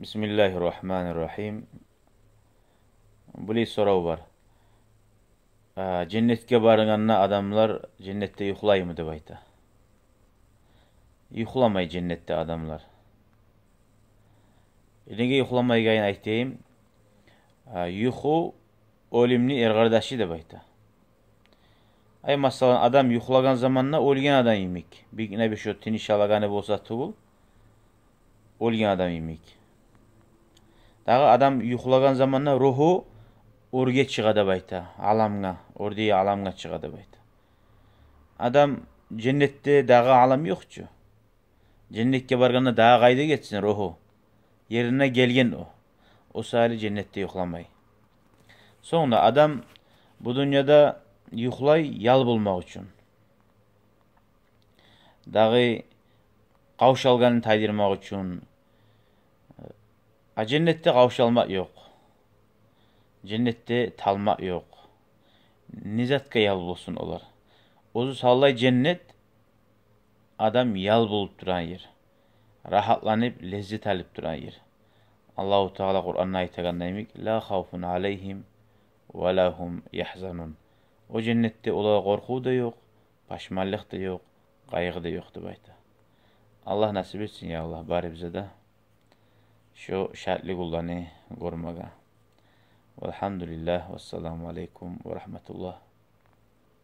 Bismillahirrahmanirrahim. Bir soru var. Cennetke barınganna adamlar cennette yuhulay mı deyip yuhulamay cennette adamlar. Nege yuhulamay gayin aytayım. Yuhu olimni ergardaşı deyip. Ay masalan adam yuhulagan zamanna olgen adam yemik. Bir bir şu tini şalagane bolsa tuğul. Olgen adam yemik. Dağı adam yuhulagan zamanna ruhu urge çıgada bayta. Alamga. Ordiye alamga çıgada bayta. Adam cennette dağı alam yokçu. Cennetke barganda dağı kayda geçsin ruhu. Yerine gelgen o. O sali cennette yuhlamay. Sonra adam bu dünyada yuhlay yal bulmak için. Dağı kavşalganı taydırmak için. Cennette kavşalmak yok. Cennette talmak yok. Nizatka yal bulsun olar. Ozu sallay cennet adam yal bulup duran yer. Rahatlanıp lezzet alıp duran yer. Allahu Teala Kur'an'da aytagandaymış. La havfun aleyhim ve la hum yahzanun. O cennette ola korku da yok, paşmallık da yok, kaygı da yok deyip ayta. Allah nasip etsin ya Allah bari bize de şu şartlı kullarını görmeye. Velhamdülillah ve selamu aleyküm ve rahmetullah.